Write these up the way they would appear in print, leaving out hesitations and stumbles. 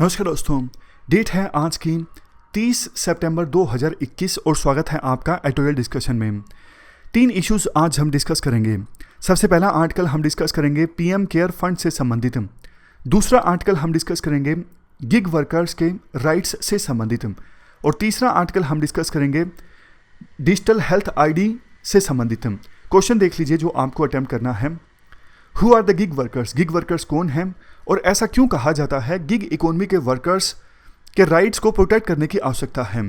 नमस्कार दोस्तों, डेट है आज की 30 सितंबर 2021 और स्वागत है आपका एडिटोरियल डिस्कशन में। 3 इश्यूज आज हम डिस्कस करेंगे। सबसे पहला आर्टिकल हम डिस्कस करेंगे पीएम केयर फंड से संबंधित। दूसरा आर्टिकल हम डिस्कस करेंगे गिग वर्कर्स के राइट्स से संबंधित और तीसरा आर्टिकल हम डिस्कस करेंगे डिजिटल हेल्थ आईडी से संबंधित। क्वेश्चन देख लीजिए जो आपको अटेम्प्ट करना है। Who are the gig workers? Gig workers कौन हैं और ऐसा क्यों कहा जाता है गिग इकोनॉमी के वर्कर्स के राइट्स को प्रोटेक्ट करने की आवश्यकता है?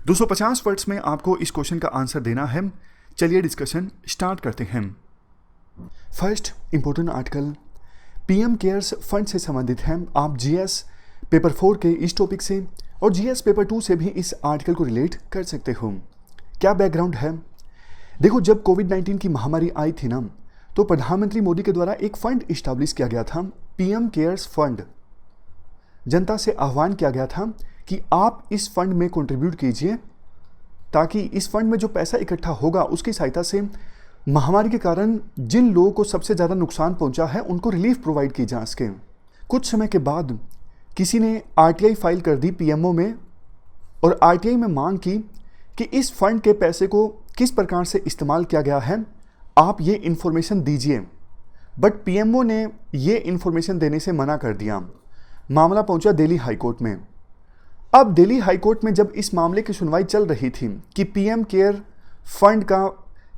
250 वर्ड्स में आपको इस क्वेश्चन का आंसर देना है। चलिए डिस्कशन स्टार्ट करते हैं। First important article PM cares fund से संबंधित है। आप जीएस पेपर 4 के इस टॉपिक से और जीएस पेपर 2 से भी इस आर्टिकल को रिलेट कर सकते हो। क्या बैकग्राउंड है? देखो, जब कोविड-19 की महामारी आई थी ना, तो प्रधानमंत्री मोदी के द्वारा एक फंड इस्टेब्लिश किया गया था, पीएम केयर्स फंड। जनता से आह्वान किया गया था कि आप इस फंड में कंट्रीब्यूट कीजिए ताकि इस फंड में जो पैसा इकट्ठा होगा उसकी सहायता से महामारी के कारण जिन लोगों को सबसे ज़्यादा नुकसान पहुंचा है उनको रिलीफ प्रोवाइड की जा सके। कुछ समय के बाद किसी ने आरटीआई फाइल कर दी पीएमओ में और आरटीआई में मांग की कि इस फंड के पैसे को किस प्रकार से इस्तेमाल किया गया है, आप ये इन्फॉर्मेशन दीजिए। बट पीएमओ ने ये इन्फॉर्मेशन देने से मना कर दिया। मामला पहुंचा दिल्ली हाईकोर्ट में। अब दिल्ली हाईकोर्ट में जब इस मामले की सुनवाई चल रही थी कि पीएम केयर फंड का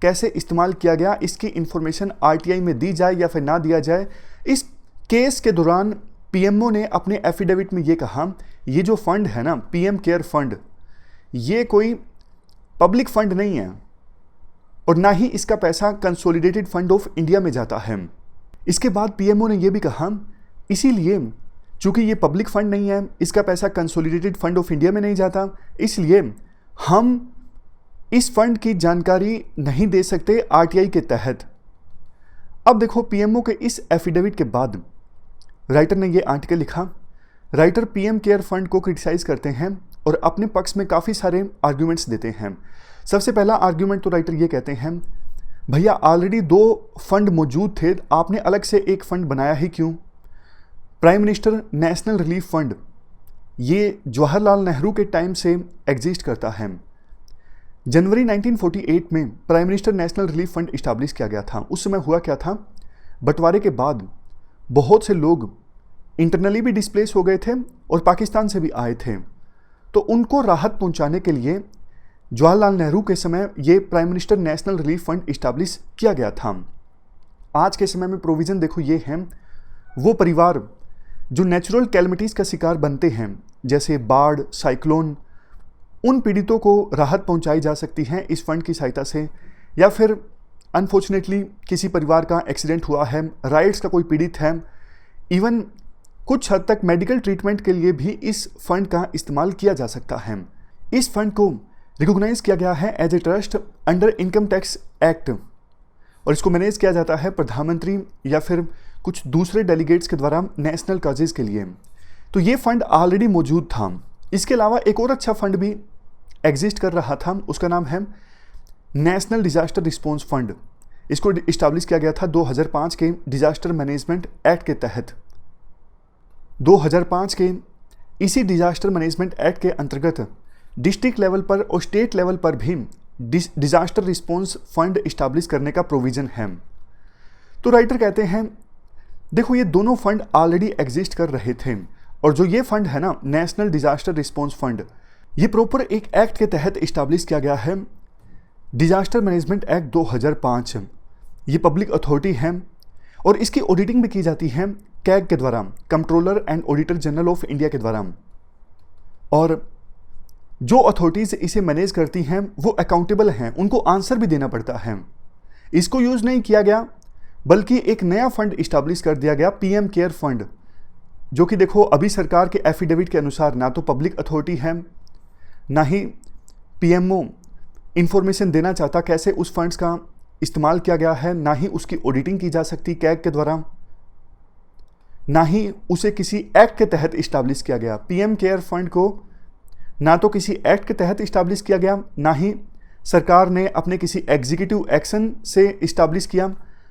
कैसे इस्तेमाल किया गया, इसकी इन्फॉर्मेशन आरटीआई में दी जाए या फिर ना दिया जाए, इस केस के दौरान पीएमओ ने अपने एफिडेविट में ये कहा, ये जो फंड है ना, पीएम केयर फंड, ये कोई पब्लिक फंड नहीं है और ना ही इसका पैसा कंसोलिडेटेड फंड ऑफ इंडिया में जाता है। इसके बाद पीएमओ ने यह भी कहा, इसीलिए चूंकि ये पब्लिक फंड नहीं है, इसका पैसा कंसोलिडेटेड फंड ऑफ इंडिया में नहीं जाता, इसलिए हम इस फंड की जानकारी नहीं दे सकते आरटीआई के तहत। अब देखो, पीएमओ के इस एफिडेविट के बाद राइटर ने ये आर्टिकल लिखा। राइटर पीएम केयर फंड को क्रिटिसाइज करते हैं और अपने पक्ष में काफ़ी सारे आर्ग्यूमेंट्स देते हैं। सबसे पहला आर्ग्यूमेंट तो राइटर ये कहते हैं, भैया ऑलरेडी 2 फंड मौजूद थे, आपने अलग से एक फंड बनाया ही क्यों? Prime minister national relief fund ये जवाहरलाल नेहरू के टाइम से एग्जिस्ट करता है। जनवरी 1948 में prime minister national relief fund establish किया गया था। उस समय हुआ क्या था, बंटवारे के बाद बहुत से लोग इंटरनली भी डिस्प्लेस हो गए थे और पाकिस्तान से भी आए थे, तो उनको राहत पहुंचाने के लिए जवाहरलाल नेहरू के समय ये prime minister national relief fund establish किया गया था। आज के समय में प्रोविज़न देखो ये हैं, वो परिवार जो नेचुरल कैलमिटीज़ का शिकार बनते हैं जैसे बाढ़, साइक्लोन, उन पीड़ितों को राहत पहुंचाई जा सकती है इस फंड की सहायता से। या फिर अनफॉर्चुनेटली किसी परिवार का एक्सीडेंट हुआ है, राइट्स का कोई पीड़ित है, इवन कुछ हद तक मेडिकल ट्रीटमेंट के लिए भी इस फंड का इस्तेमाल किया जा सकता है। इस फंड को रिकॉग्नाइज किया गया है as a trust under income tax act और इसको मैनेज किया जाता है प्रधानमंत्री या फिर कुछ दूसरे डेलीगेट्स के द्वारा नेशनल काजेज के लिए। तो ये फंड ऑलरेडी मौजूद था। इसके अलावा एक और अच्छा फंड भी एग्जिस्ट कर रहा था, उसका नाम है नेशनल डिजास्टर रिस्पॉन्स फंड। इसको इस्टेब्लिश किया गया था 2005 के डिजास्टर मैनेजमेंट एक्ट के तहत। 2005 के इसी डिजास्टर मैनेजमेंट एक्ट के अंतर्गत डिस्ट्रिक्ट लेवल पर और स्टेट लेवल पर भी डिजास्टर रिस्पॉन्स फंड इस्टेब्लिश करने का प्रोविज़न है। तो राइटर कहते हैं, देखो ये दोनों फंड ऑलरेडी एग्जिस्ट कर रहे थे और जो ये फंड है ना, नेशनल डिजास्टर रिस्पॉन्स फंड, ये प्रॉपर एक एक्ट के तहत इस्टेब्लिश किया गया है, डिजास्टर मैनेजमेंट एक्ट 2005। ये पब्लिक अथॉरिटी है और इसकी ऑडिटिंग भी की जाती है कैग के द्वारा, controller and auditor general of India के द्वारा। और जो अथॉरिटीज़ इसे मैनेज करती हैं वो अकाउंटेबल हैं, उनको आंसर भी देना पड़ता है। इसको यूज़ नहीं किया गया बल्कि एक नया फंड इस्टेब्लिश कर दिया गया, पीएम केयर फंड, जो कि देखो अभी सरकार के एफिडेविट के अनुसार ना तो पब्लिक अथॉरिटी है, ना ही पीएमओ इंफॉर्मेशन देना चाहता कैसे उस फंड्स का इस्तेमाल किया गया है, ना ही उसकी ऑडिटिंग की जा सकती कैग के द्वारा, ना ही उसे किसी एक्ट के तहत इस्टेब्लिश किया गया। पीएम केयर फंड को ना तो किसी एक्ट के तहत इस्टेब्लिश किया गया, ना ही सरकार ने अपने किसी एग्जीक्यूटिव एक्शन से इस्टेब्लिश किया।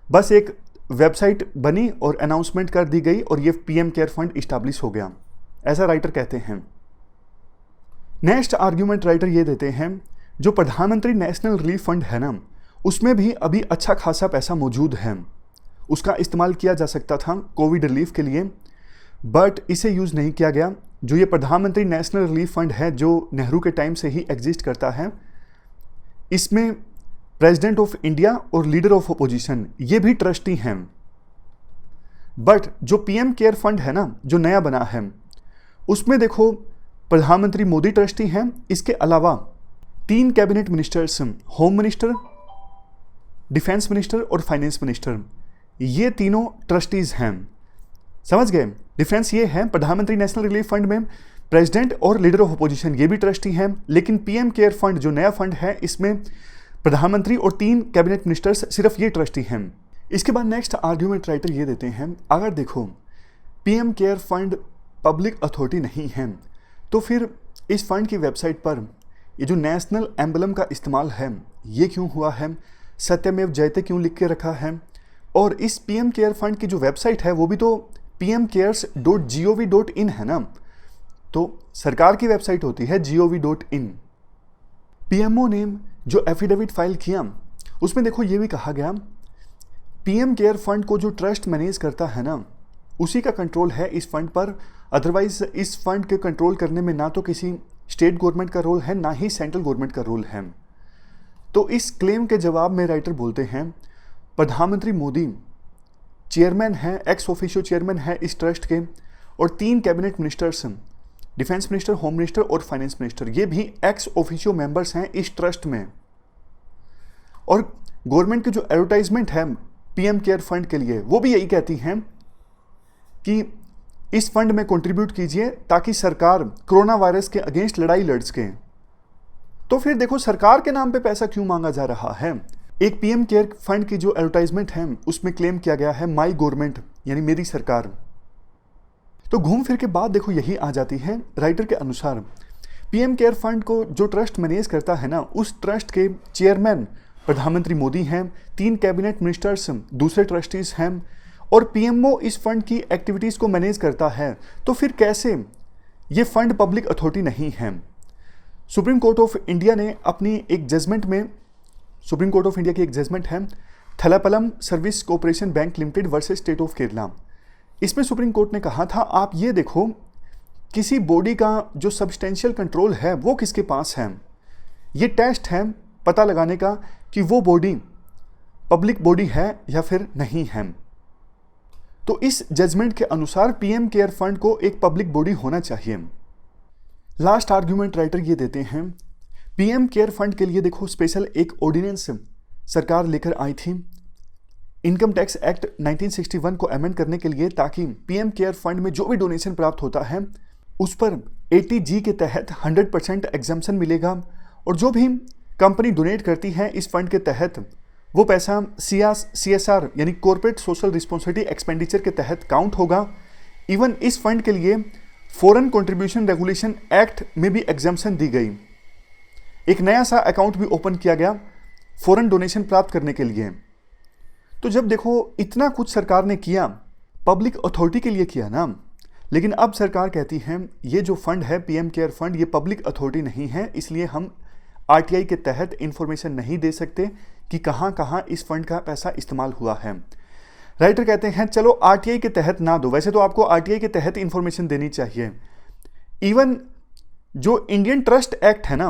बस एक वेबसाइट बनी और अनाउंसमेंट कर दी गई और ये पीएम केयर फंड इस्टेब्लिश हो गया। ऐसा राइटर कहते हैं। नेक्स्ट आर्ग्यूमेंट राइटर ये देते हैं, जो प्रधानमंत्री नेशनल रिलीफ फंड है ना, उसमें भी अभी अच्छा खासा पैसा मौजूद है, उसका इस्तेमाल किया जा सकता था कोविड रिलीफ के लिए, बट इसे यूज़ नहीं किया गया। जो ये प्रधानमंत्री नेशनल रिलीफ फंड है, जो नेहरू के टाइम से ही एग्जिस्ट करता है, इसमें प्रेसिडेंट ऑफ इंडिया और लीडर ऑफ अपोजिशन ये भी ट्रस्टी हैं। बट जो पीएम केयर फंड है ना, जो नया बना है, उसमें देखो प्रधानमंत्री मोदी ट्रस्टी हैं, इसके अलावा 3 cabinet ministers, home minister, defence minister और फाइनेंस मिनिस्टर, ये तीनों ट्रस्टीज हैं। समझ गए? डिफरेंस ये है, प्रधानमंत्री नेशनल रिलीफ फंड में प्रेसिडेंट और लीडर ऑफ अपोजिशन ये भी ट्रस्टी हैं, लेकिन पीएम केयर फंड जो नया फंड है, इसमें प्रधानमंत्री और 3 कैबिनेट मिनिस्टर्स सिर्फ ये ट्रस्टी हैं। इसके बाद नेक्स्ट आर्ग्यूमेंट राइटर ये देते हैं, अगर देखो PM care fund public authority नहीं है, तो फिर इस फंड की वेबसाइट पर ये जो नेशनल एम्बलम का इस्तेमाल है ये क्यों हुआ है, सत्यमेव जयते क्यों लिख के रखा है, और इस पीएम केयर फंड की जो वेबसाइट है वो भी तो pmcares.gov.in है ना, तो सरकार की वेबसाइट होती है gov.in। पीएमओ ने जो एफिडेविट फाइल किया उसमें देखो ये भी कहा गया, पीएम केयर फंड को जो ट्रस्ट मैनेज करता है ना, उसी का कंट्रोल है इस फंड पर, अदरवाइज इस फंड के कंट्रोल करने में ना तो किसी स्टेट गवर्नमेंट का रोल है, ना ही सेंट्रल गवर्नमेंट का रोल है। तो इस क्लेम के जवाब में राइटर बोलते हैं, प्रधानमंत्री मोदी चेयरमैन हैं, एक्स ऑफिशियो चेयरमैन है इस ट्रस्ट के, और 3 cabinet ministers, defence minister, home minister और फाइनेंस मिनिस्टर, ये भी एक्स ऑफिशियो मेंबर्स हैं इस ट्रस्ट में। और गवर्नमेंट की जो एडवर्टाइजमेंट है पीएम केयर फंड के लिए, वो भी यही कहती हैं कि इस फंड में कंट्रीब्यूट कीजिए ताकि सरकार कोरोना वायरस के अगेंस्ट लड़ाई लड़ सके। तो फिर देखो सरकार के नाम पे पैसा क्यों मांगा जा रहा है? एक पीएम केयर फंड की जो एडवर्टाइजमेंट है उसमें क्लेम किया गया है माई गवर्नमेंट, यानी मेरी सरकार। तो घूम फिर के बाद देखो यही आ जाती है, राइटर के अनुसार पीएम केयर फंड को जो ट्रस्ट मैनेज करता है ना, उस ट्रस्ट के चेयरमैन प्रधानमंत्री मोदी हैं, 3 कैबिनेट मिनिस्टर्स दूसरे ट्रस्टीज हैं, और पीएमओ इस फंड की एक्टिविटीज़ को मैनेज करता है। तो फिर कैसे ये फंड पब्लिक अथॉरिटी नहीं है? सुप्रीम कोर्ट ऑफ इंडिया ने अपनी एक जजमेंट में, सुप्रीम कोर्ट ऑफ इंडिया की एक जजमेंट है Thalappalam service corporation bank limited versus state of Kerala, इसमें सुप्रीम कोर्ट ने कहा था, आप ये देखो किसी बॉडी का जो सब्सटेंशियल कंट्रोल है वो किसके पास है, ये टेस्ट है पता लगाने का कि वो बॉडी पब्लिक बॉडी है या फिर नहीं है। तो इस जजमेंट के अनुसार पीएम केयर फंड को एक पब्लिक बॉडी होना चाहिए। लास्ट आर्ग्यूमेंट राइटर ये देते हैं, पीएम केयर फंड के लिए देखो स्पेशल एक ऑर्डिनेंस सरकार लेकर आई थी इनकम टैक्स एक्ट 1961 को अमेंड करने के लिए, ताकि पीएम केयर फंड में जो भी डोनेशन प्राप्त होता है उस पर 80G के तहत 100% एग्जम्पशन मिलेगा, और जो भी कंपनी डोनेट करती है इस फंड के तहत वो पैसा CSR यानी कॉर्पोरेट सोशल रिस्पॉन्सिबिलिटी एक्सपेंडिचर के तहत काउंट होगा। इवन इस फंड के लिए फॉरेन कंट्रीब्यूशन रेगुलेशन एक्ट में भी एग्जम्पशन दी गई, एक नया सा अकाउंट भी ओपन किया गया फॉरेन डोनेशन प्राप्त करने के लिए। तो जब देखो इतना कुछ सरकार ने किया, पब्लिक अथॉरिटी के लिए किया ना, लेकिन अब सरकार कहती है ये जो फंड है पीएम केयर फंड ये पब्लिक अथॉरिटी नहीं है, इसलिए हम आरटीआई के तहत इंफॉर्मेशन नहीं दे सकते कि कहाँ कहाँ इस फंड का पैसा इस्तेमाल हुआ है। राइटर कहते हैं चलो आरटीआई के तहत ना दो, वैसे तो आपको आरटीआई के तहत इंफॉर्मेशन देनी चाहिए। इवन जो इंडियन ट्रस्ट एक्ट है ना,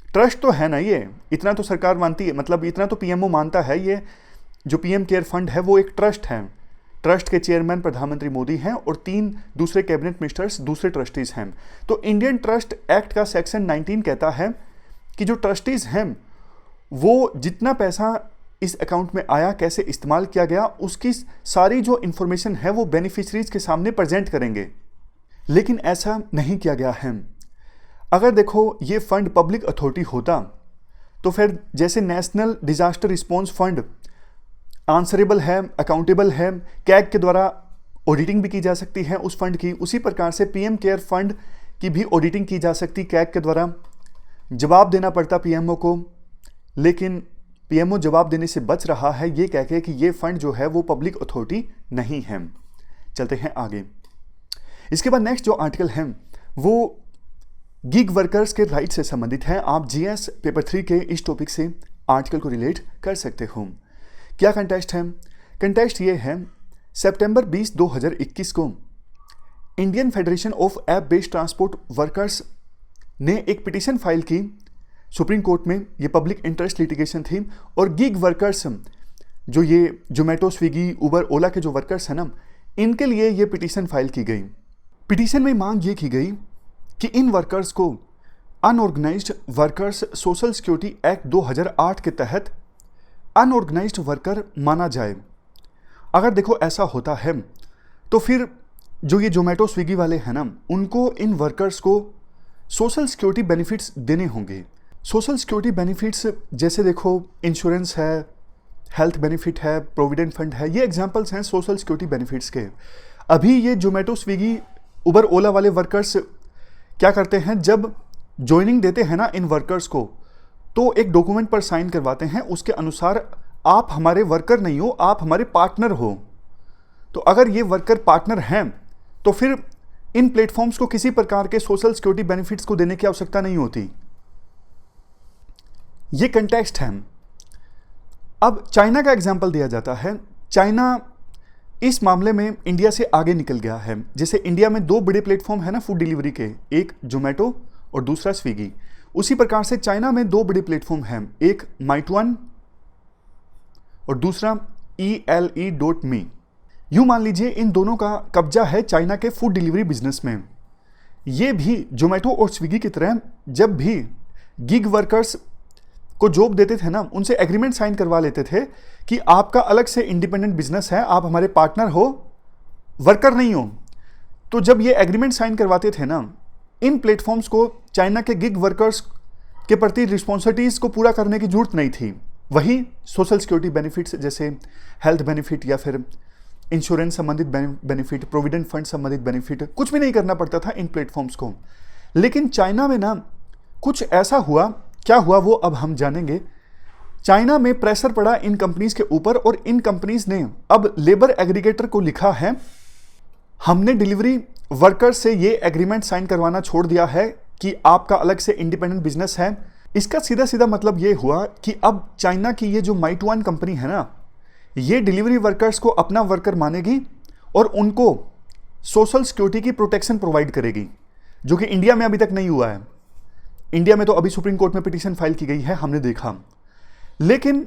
ट्रस्ट तो है ना, ये इतना तो सरकार मानती है, मतलब इतना तो पीएमओ मानता है, ये जो पीएम केयर फंड है वो एक ट्रस्ट है। ट्रस्ट के चेयरमैन प्रधानमंत्री मोदी हैं और 3 दूसरे कैबिनेट मिनिस्टर्स दूसरे ट्रस्टीज हैं। तो इंडियन ट्रस्ट एक्ट का सेक्शन 19 कहता है कि जो ट्रस्टीज हैं वो जितना पैसा इस अकाउंट में आया, कैसे इस्तेमाल किया गया, उसकी सारी जो इंफॉर्मेशन है वो बेनिफिशरीज के सामने प्रेजेंट करेंगे। लेकिन ऐसा नहीं किया गया है। अगर देखो ये फंड पब्लिक अथॉरिटी होता तो फिर जैसे national disaster response fund answerable है, अकाउंटेबल है, कैग के द्वारा ऑडिटिंग भी की जा सकती है उस फंड की, उसी प्रकार से पीएम केयर फंड की भी ऑडिटिंग की जा सकती कैग के द्वारा। जवाब देना पड़ता पीएमओ को, लेकिन पीएमओ जवाब देने से बच रहा है ये कह के कि ये फंड जो है वो पब्लिक अथॉरिटी नहीं है। चलते हैं आगे। इसके बाद नेक्स्ट जो आर्टिकल है वो गिग वर्कर्स के राइट से संबंधित है। आप जीएस पेपर 3 के इस टॉपिक से आर्टिकल को रिलेट कर सकते हो। क्या कंटेक्स्ट है? कंटेक्स्ट ये है, सितंबर 20, 2021 को Indian federation of app based transport workers ने एक पिटीशन फाइल की सुप्रीम कोर्ट में। ये पब्लिक इंटरेस्ट लिटिगेशन थी और गिग वर्कर्स जो ये जोमेटो, स्विगी, उबर, ओला के जो वर्कर्स हैं ना, इनके लिए ये पिटीशन फाइल की गई। पिटीशन में मांग ये की गई कि इन वर्कर्स को unorganised workers social security act 2008 के तहत अनऑर्गेनाइज्ड वर्कर माना जाए। अगर देखो ऐसा होता है तो फिर जो ये जोमेटो, स्विगी वाले हैं ना, उनको इन वर्कर्स को सोशल सिक्योरिटी बेनिफिट्स देने होंगे। सोशल सिक्योरिटी बेनिफिट्स जैसे देखो इंश्योरेंस है, हेल्थ बेनिफिट है, प्रोविडेंट फंड है, ये एग्जांपल्स हैं सोशल सिक्योरिटी बेनिफिट्स के। अभी ये जोमेटो, स्विगी, उबर, ओला वाले वर्कर्स क्या करते हैं, जब ज्वाइनिंग देते हैं ना इन वर्कर्स को, तो एक डॉक्यूमेंट पर साइन करवाते हैं, उसके अनुसार आप हमारे वर्कर नहीं हो, आप हमारे पार्टनर हो। तो अगर ये वर्कर पार्टनर हैं तो फिर इन प्लेटफॉर्म्स को किसी प्रकार के सोशल सिक्योरिटी बेनिफिट्स को देने की आवश्यकता नहीं होती। ये कंटेक्स्ट है। अब चाइना का एग्जाम्पल दिया जाता है। चाइना इस मामले में इंडिया से आगे निकल गया है। जैसे इंडिया में 2 बड़े प्लेटफॉर्म है ना फूड डिलीवरी के, एक जोमेटो और दूसरा स्विगी। उसी प्रकार से चाइना में 2 बड़े प्लेटफॉर्म हैं, एक माइटुआन और दूसरा ELE.me। यूं मान लीजिए इन दोनों का कब्जा है चाइना के फूड डिलीवरी बिजनेस में। ये भी जोमेटो और स्विगी की तरह जब भी गिग वर्कर्स को जॉब देते थे ना, उनसे एग्रीमेंट साइन करवा लेते थे कि आपका अलग से इंडिपेंडेंट बिजनेस है, आप हमारे पार्टनर हो, वर्कर नहीं हो। तो जब ये एग्रीमेंट साइन करवाते थे ना, इन प्लेटफॉर्म्स को चाइना के गिग वर्कर्स के प्रति रिस्पॉन्सिबिलिटीज को पूरा करने की जरूरत नहीं थी। वही सोशल सिक्योरिटी बेनिफिट्स जैसे हेल्थ बेनिफिट या फिर इंश्योरेंस संबंधित बेनिफिट, प्रोविडेंट फंड संबंधित बेनिफिट, कुछ भी नहीं करना पड़ता था इन प्लेटफॉर्म्स को। लेकिन चाइना में ना कुछ ऐसा हुआ, क्या हुआ वो अब हम जानेंगे। चाइना में प्रेशर पड़ा इन कंपनीज के ऊपर और इन कंपनीज ने अब लेबर एग्रीगेटर को लिखा है, हमने डिलीवरी वर्कर्स से ये एग्रीमेंट साइन करवाना छोड़ दिया है कि आपका अलग से इंडिपेंडेंट बिजनेस है। इसका सीधा सीधा मतलब ये हुआ कि अब चाइना की ये जो माइटुआन कंपनी है ना, ये डिलीवरी वर्कर्स को अपना वर्कर मानेगी और उनको सोशल सिक्योरिटी की प्रोटेक्शन प्रोवाइड करेगी, जो कि इंडिया में अभी तक नहीं हुआ है। इंडिया में तो अभी सुप्रीम कोर्ट में पिटीशन फाइल की गई है, हमने देखा। लेकिन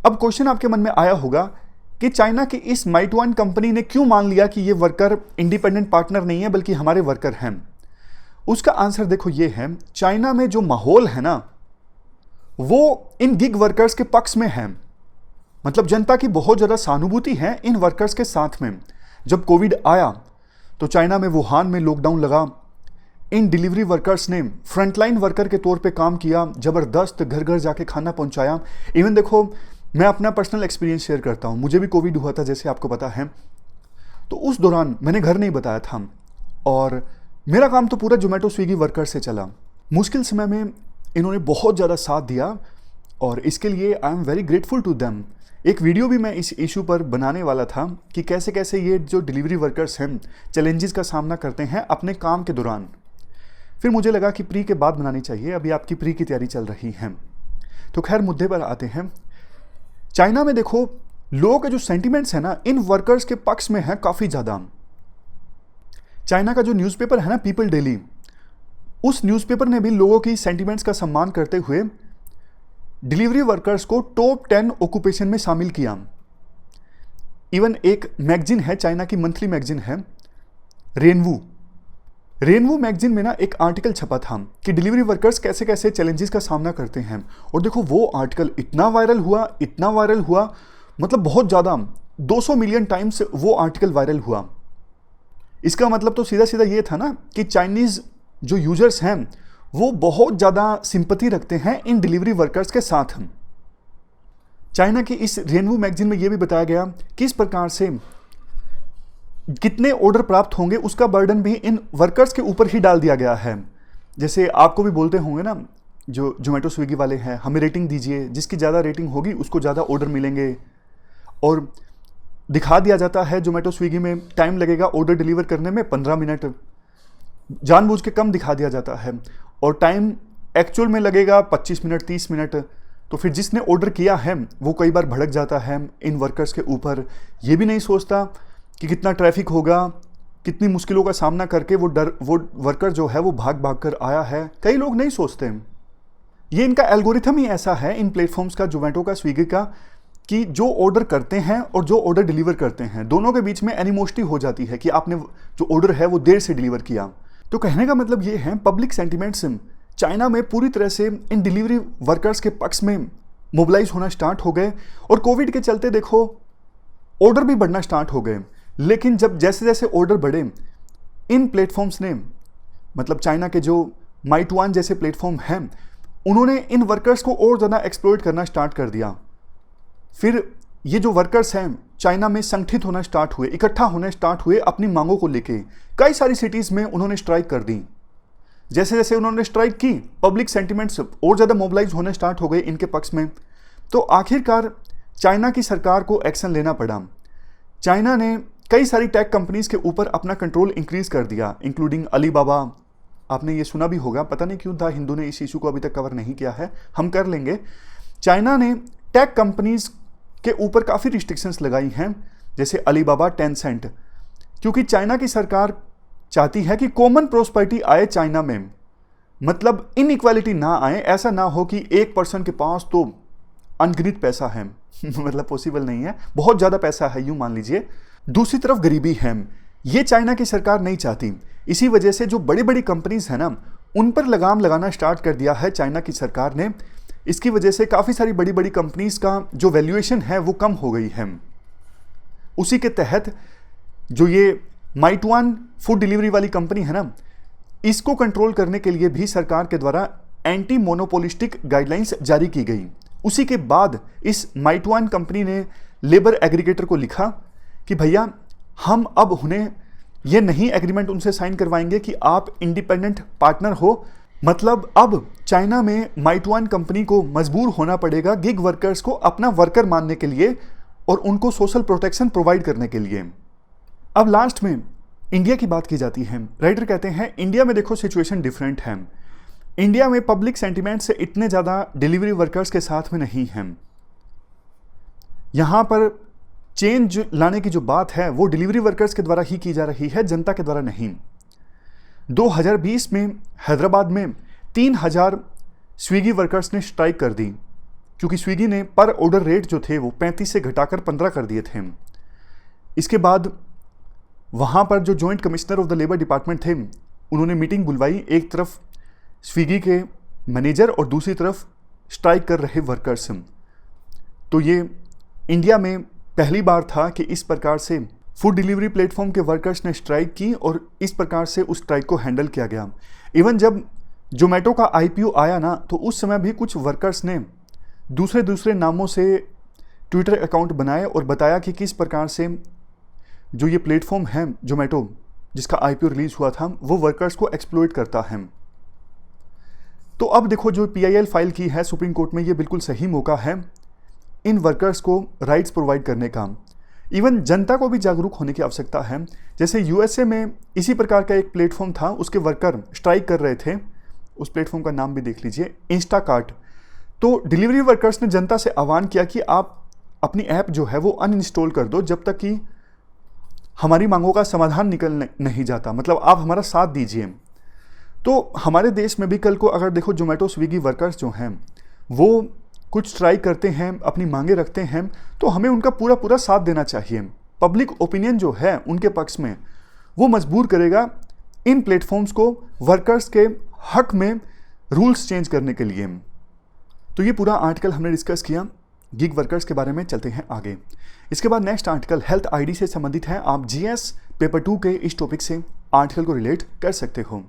अब क्वेश्चन आपके मन में आया होगा कि चाइना की इस माइटुआन कंपनी ने क्यों मान लिया कि ये वर्कर इंडिपेंडेंट पार्टनर नहीं है बल्कि हमारे वर्कर हैं। उसका आंसर देखो ये है, चाइना में जो माहौल है ना वो इन गिग वर्कर्स के पक्ष में है। मतलब जनता की बहुत ज़्यादा सहानुभूति है इन वर्कर्स के साथ में। जब कोविड आया तो चाइना में वुहान में लॉकडाउन लगा, इन डिलीवरी वर्कर्स ने फ्रंटलाइन वर्कर के तौर पे काम किया, ज़बरदस्त घर घर जाके खाना पहुंचाया। इवन देखो मैं अपना पर्सनल एक्सपीरियंस शेयर करता हूं, मुझे भी कोविड हुआ था जैसे आपको पता है। तो उस दौरान मैंने घर नहीं बताया था और मेरा काम तो पूरा जोमेटो, स्विगी वर्कर से चला। मुश्किल समय में इन्होंने बहुत ज़्यादा साथ दिया और इसके लिए I am very grateful to them. एक वीडियो भी मैं इस इशू पर बनाने वाला था कि कैसे कैसे ये जो डिलीवरी वर्कर्स हैं चैलेंजेस का सामना करते हैं अपने काम के दौरान। फिर मुझे लगा कि प्री के बाद बनानी चाहिए, अभी आपकी प्री की तैयारी चल रही है। तो खैर मुद्दे पर आते हैं। चाइना में देखो लोगों के जो सेंटिमेंट्स हैं ना इन वर्कर्स के पक्ष में है काफ़ी ज़्यादा। चाइना का जो न्यूज़पेपर है ना पीपल डेली, उस न्यूज़पेपर ने भी लोगों की सेंटिमेंट्स का सम्मान करते हुए डिलीवरी वर्कर्स को टॉप 10 ऑक्यूपेशन में शामिल किया। इवन एक मैगजीन है चाइना की, मंथली मैगजीन है रेनवू मैगजीन में ना एक आर्टिकल छपा था कि डिलीवरी वर्कर्स कैसे कैसे चैलेंजेस का सामना करते हैं। और देखो वो आर्टिकल इतना वायरल हुआ, मतलब बहुत ज़्यादा 200 मिलियन टाइम्स वो आर्टिकल वायरल हुआ। इसका मतलब तो सीधा सीधा ये था ना कि चाइनीज़ जो यूजर्स हैं वो बहुत ज़्यादा सिंपैथी रखते हैं इन डिलीवरी वर्कर्स के साथ। चाइना की इस रेनवू मैगजीन में ये भी बताया गया किस प्रकार से कितने ऑर्डर प्राप्त होंगे उसका बर्डन भी इन वर्कर्स के ऊपर ही डाल दिया गया है। जैसे आपको भी बोलते होंगे ना जो जोमेटो, स्विगी वाले हैं, हमें रेटिंग दीजिए, जिसकी ज़्यादा रेटिंग होगी उसको ज़्यादा ऑर्डर मिलेंगे। और दिखा दिया जाता है जोमेटो स्विगी में टाइम लगेगा ऑर्डर डिलीवर करने में 15 मिनट, जानबूझ के कम दिखा दिया जाता है, और टाइम एक्चुअल में लगेगा 25 मिनट 30 मिनट। तो फिर जिसने ऑर्डर किया है वो कई बार भड़क जाता है इन वर्कर्स के ऊपर, ये भी नहीं सोचता कि कितना ट्रैफिक होगा, कितनी मुश्किलों का सामना करके वो वर्कर जो है वो भाग भाग कर आया है। कई लोग नहीं सोचते। ये इनका एल्गोरिथम ही ऐसा है इन प्लेटफॉर्म्स का, जोमेटो का, स्विगी का, कि जो ऑर्डर करते हैं और जो ऑर्डर डिलीवर करते हैं दोनों के बीच में एनिमोसिटी हो जाती है कि आपने जो ऑर्डर है वो देर से डिलीवर किया। तो कहने का मतलब ये है, पब्लिक सेंटिमेंट्स चाइना में पूरी तरह से इन डिलीवरी वर्कर्स के पक्ष में मोबिलाइज होना स्टार्ट हो गए, और कोविड के चलते देखो ऑर्डर भी बढ़ना स्टार्ट हो गए। लेकिन जब जैसे जैसे ऑर्डर बढ़े, इन प्लेटफॉर्म्स ने, मतलब चाइना के जो माइटुआन जैसे प्लेटफॉर्म हैं, उन्होंने इन वर्कर्स को और ज़्यादा एक्सप्लॉइट करना स्टार्ट कर दिया। फिर ये जो वर्कर्स हैं चाइना में संगठित होना स्टार्ट हुए, इकट्ठा होने स्टार्ट हुए अपनी मांगों को लेके। कई सारी सिटीज़ में उन्होंने स्ट्राइक कर दी। जैसे जैसे उन्होंने स्ट्राइक की, पब्लिक सेंटिमेंट्स और ज़्यादा मोबिलाइज होने स्टार्ट हो गए इनके पक्ष में। तो आखिरकार चाइना की सरकार को एक्शन लेना पड़ा। चाइना ने कई सारी टेक कंपनीज के ऊपर अपना कंट्रोल इंक्रीज कर दिया, इंक्लूडिंग अलीबाबा। आपने ये सुना भी होगा, पता नहीं क्यों था हिंदू ने इस इशू को अभी तक कवर नहीं किया है, हम कर लेंगे। चाइना ने टेक कंपनीज के ऊपर काफ़ी रिस्ट्रिक्शंस लगाई हैं, जैसे अलीबाबा, टेंसेंट, क्योंकि चाइना की सरकार चाहती है कि कॉमन प्रोस्पेरिटी आए चाइना में, मतलब इनइक्वालिटी ना आए। ऐसा ना हो कि एक पर्सन के पास तो अनगिनत पैसा है मतलब पॉसिबल नहीं है, बहुत ज़्यादा पैसा है यूँ मान लीजिए, दूसरी तरफ गरीबी है। ये चाइना की सरकार नहीं चाहती। इसी वजह से जो बड़ी बड़ी कंपनीज हैं ना, उन पर लगाम लगाना स्टार्ट कर दिया है चाइना की सरकार ने। इसकी वजह से काफ़ी सारी बड़ी बड़ी कंपनीज का जो वैल्यूएशन है वो कम हो गई है। उसी के तहत जो ये माइटुआन फूड डिलीवरी वाली कंपनी है ना, इसको कंट्रोल करने के लिए भी सरकार के द्वारा एंटी मोनोपोलिस्टिक गाइडलाइंस जारी की गई। उसी के बाद इस माइटुआन कंपनी ने लेबर एग्रीगेटर को लिखा कि भैया हम अब उन्हें ये नहीं एग्रीमेंट उनसे साइन करवाएंगे कि आप इंडिपेंडेंट पार्टनर हो। मतलब अब चाइना में माइटुआन कंपनी को मजबूर होना पड़ेगा गिग वर्कर्स को अपना वर्कर मानने के लिए और उनको सोशल प्रोटेक्शन प्रोवाइड करने के लिए। अब लास्ट में इंडिया की बात की जाती है। राइटर कहते हैं इंडिया में देखो सिचुएशन डिफरेंट है। इंडिया में पब्लिक सेंटिमेंट से इतने ज़्यादा डिलीवरी वर्कर्स के साथ में नहीं हैं। यहाँ पर चेंज लाने की जो बात है वो डिलीवरी वर्कर्स के द्वारा ही की जा रही है, जनता के द्वारा नहीं। 2020 में हैदराबाद में 3000 स्विगी वर्कर्स ने स्ट्राइक कर दी, क्योंकि स्विगी ने पर ऑर्डर रेट जो थे वो 35 से घटाकर 15 कर दिए थे। इसके बाद वहाँ पर जो joint commissioner of the labour department थे, उन्होंने मीटिंग बुलवाई। एक तरफ स्विगी के मैनेजर और दूसरी तरफ स्ट्राइक कर रहे वर्कर्स। तो ये इंडिया में पहली बार था कि इस प्रकार से फूड डिलीवरी प्लेटफॉर्म के वर्कर्स ने स्ट्राइक की और इस प्रकार से उस स्ट्राइक को हैंडल किया गया। इवन जब जोमेटो का आईपीओ आया ना, तो उस समय भी कुछ वर्कर्स ने दूसरे दूसरे नामों से ट्विटर अकाउंट बनाए और बताया कि किस प्रकार से जो ये प्लेटफॉर्म है जोमेटो, जिसका आईपीओ रिलीज हुआ था, वो वर्कर्स को एक्सप्लॉइट करता है। तो अब देखो जो पीआईएल फाइल की है सुप्रीम कोर्ट में, ये बिल्कुल सही मौका है इन वर्कर्स को राइट्स प्रोवाइड करने का। इवन जनता को भी जागरूक होने की आवश्यकता है। जैसे यूएसए में इसी प्रकार का एक प्लेटफॉर्म था, उसके वर्कर स्ट्राइक कर रहे थे, उस प्लेटफॉर्म का नाम भी देख लीजिए, इंस्टाकार्ट। तो डिलीवरी वर्कर्स ने जनता से आह्वान किया कि आप अपनी ऐप जो है वो अनइंस्टॉल कर दो जब तक कि हमारी मांगों का समाधान निकल नहीं जाता, मतलब आप हमारा साथ दीजिए। तो हमारे देश में भी कल को अगर देखो जोमेटो स्विगी वर्कर्स जो हैं वो कुछ स्ट्राइक करते हैं, अपनी मांगे रखते हैं, तो हमें उनका पूरा पूरा साथ देना चाहिए। पब्लिक ओपिनियन जो है उनके पक्ष में वो मजबूर करेगा इन प्लेटफॉर्म्स को वर्कर्स के हक में रूल्स चेंज करने के लिए। तो ये पूरा आर्टिकल हमने डिस्कस किया गिग वर्कर्स के बारे में। चलते हैं आगे। इसके बाद नेक्स्ट आर्टिकल हेल्थ आईडी से संबंधित है। आप जीएस पेपर 2 के इस टॉपिक से आर्टिकल को रिलेट कर सकते हो।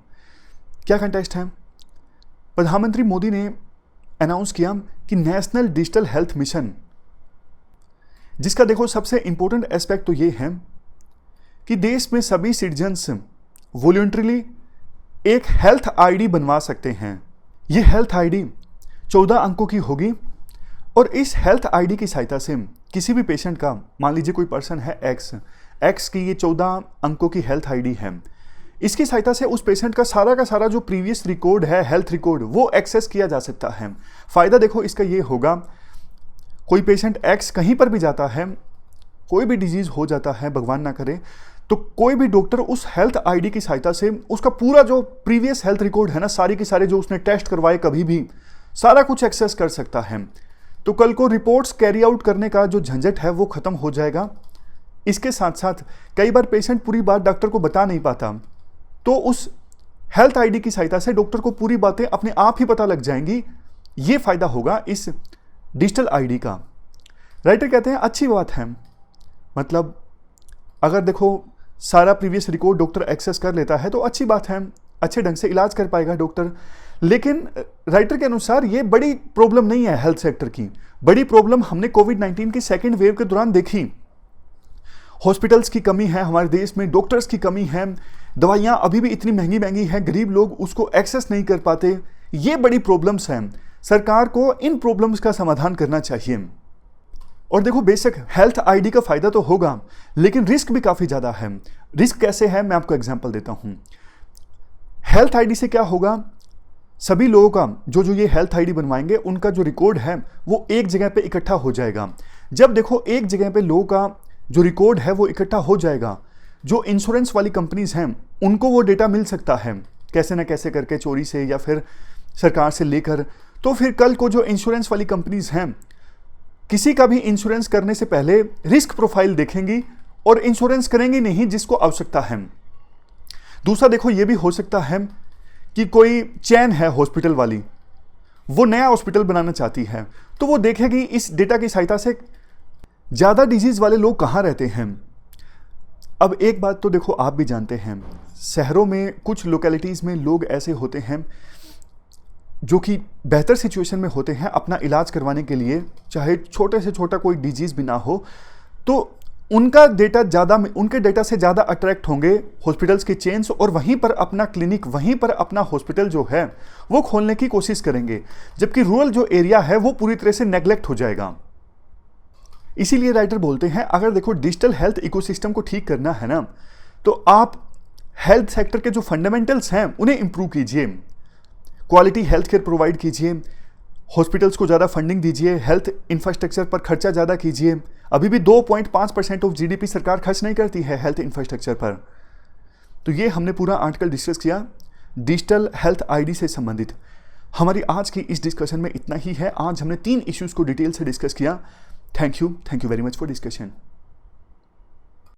क्या कंटेक्स्ट है? प्रधानमंत्री मोदी ने अनाउंस किया कि नेशनल डिजिटल हेल्थ मिशन, जिसका देखो सबसे इंपॉर्टेंट एस्पेक्ट तो ये है कि देश में सभी सिटीजन्स वॉलंटरीली एक हेल्थ आईडी बनवा सकते हैं। ये हेल्थ आईडी 14 अंकों की होगी और इस हेल्थ आईडी की सहायता से किसी भी पेशेंट का, मान लीजिए कोई पर्सन है एक्स की ये 14 अंकों की हेल्थ आईडी है, इसकी सहायता से उस पेशेंट का सारा जो प्रीवियस रिकॉर्ड है, हेल्थ रिकॉर्ड, वो एक्सेस किया जा सकता है। फायदा देखो इसका ये होगा, कोई पेशेंट एक्स कहीं पर भी जाता है, कोई भी डिजीज हो जाता है, भगवान ना करे, तो कोई भी डॉक्टर उस हेल्थ आईडी की सहायता से उसका पूरा जो प्रीवियस हेल्थ रिकॉर्ड है ना, सारी की सारे जो उसने टेस्ट करवाए कभी भी, सारा कुछ एक्सेस कर सकता है। तो कल को रिपोर्ट्स कैरी आउट करने का जो झंझट है वो खत्म हो जाएगा। इसके साथ साथ कई बार पेशेंट पूरी बात डॉक्टर को बता नहीं पाता, तो उस हेल्थ आईडी की सहायता से डॉक्टर को पूरी बातें अपने आप ही पता लग जाएंगी। ये फायदा होगा इस डिजिटल आईडी का। राइटर कहते हैं अच्छी बात है, मतलब अगर देखो सारा प्रीवियस रिकॉर्ड डॉक्टर एक्सेस कर लेता है तो अच्छी बात है, अच्छे ढंग से इलाज कर पाएगा डॉक्टर। लेकिन राइटर के अनुसार ये बड़ी प्रॉब्लम नहीं है हेल्थ सेक्टर की। बड़ी प्रॉब्लम हमने कोविड-19 की सेकेंड वेव के दौरान देखी। हॉस्पिटल्स की कमी है हमारे देश में, डॉक्टर्स की कमी है, दवाइयाँ अभी भी इतनी महंगी महंगी हैं, गरीब लोग उसको एक्सेस नहीं कर पाते। ये बड़ी प्रॉब्लम्स हैं, सरकार को इन प्रॉब्लम्स का समाधान करना चाहिए। और देखो बेशक हेल्थ आईडी का फायदा तो होगा, लेकिन रिस्क भी काफ़ी ज़्यादा है। रिस्क कैसे है, मैं आपको एग्जांपल देता हूँ। हेल्थ आईडी से क्या होगा, सभी लोगों का जो ये हेल्थ आईडी बनवाएंगे उनका जो रिकॉर्ड है वो एक जगह पे इकट्ठा हो जाएगा। जब देखो एक जगह पे लोगों का जो रिकॉर्ड है वो इकट्ठा हो जाएगा, जो इंश्योरेंस वाली कंपनीज हैं उनको वो डेटा मिल सकता है कैसे ना कैसे करके, चोरी से या फिर सरकार से लेकर। तो फिर कल को जो इंश्योरेंस वाली कंपनीज हैं, किसी का भी इंश्योरेंस करने से पहले रिस्क प्रोफाइल देखेंगी और इंश्योरेंस करेंगी नहीं जिसको आवश्यकता है। दूसरा देखो ये भी हो सकता है कि कोई चैन है हॉस्पिटल वाली, वो नया हॉस्पिटल बनाना चाहती है, तो वो देखेगी इस डेटा की सहायता से ज़्यादा डिजीज़ वाले लोग कहाँ रहते हैं। अब एक बात तो देखो आप भी जानते हैं, शहरों में कुछ लोकेलिटीज़ में लोग ऐसे होते हैं जो कि बेहतर सिचुएशन में होते हैं अपना इलाज करवाने के लिए, चाहे छोटे से छोटा कोई डिजीज़ भी ना हो, तो उनका डेटा ज़्यादा, उनके डेटा से ज़्यादा अट्रैक्ट होंगे हॉस्पिटल्स के चेन्स, और वहीं पर अपना क्लिनिक, वहीं पर अपना हॉस्पिटल जो है वो खोलने की कोशिश करेंगे, जबकि रूरल जो एरिया है वो पूरी तरह से नेग्लेक्ट हो जाएगा। इसीलिए राइटर बोलते हैं अगर देखो डिजिटल हेल्थ इकोसिस्टम को ठीक करना है ना, तो आप हेल्थ सेक्टर के जो फंडामेंटल्स हैं उन्हें इंप्रूव कीजिए, क्वालिटी हेल्थ केयर प्रोवाइड कीजिए, हॉस्पिटल्स को ज़्यादा फंडिंग दीजिए, हेल्थ इंफ्रास्ट्रक्चर पर खर्चा ज़्यादा कीजिए। अभी भी 2.5% ऑफ जीडीपी सरकार खर्च नहीं करती है हेल्थ इंफ्रास्ट्रक्चर पर। तो ये हमने पूरा आर्टिकल डिस्कस किया डिजिटल हेल्थ आईडी से संबंधित। हमारी आज की इस डिस्कशन में इतना ही है। आज हमने 3 इश्यूज़ को डिटेल से डिस्कस किया। Thank you very much for discussion.